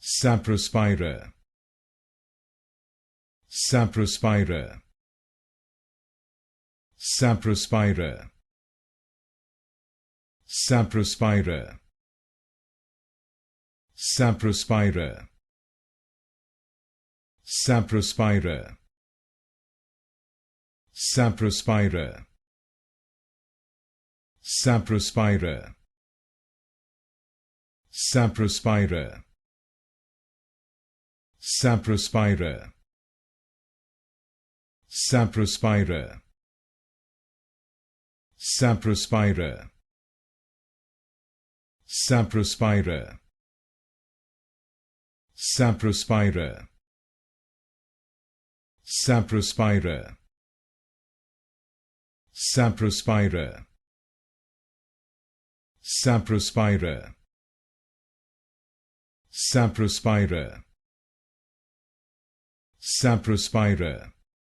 Saprospira. Saprospira. Saprospira. Saprospira. Saprospira. Saprospira. Saprospira. Saprospira. Saprospira. Saprospira. Saprospira. Saprospira. Saprospira. Saprospira. Saprospira. Saprospira. Saprospira. Saprospira. Saprospira.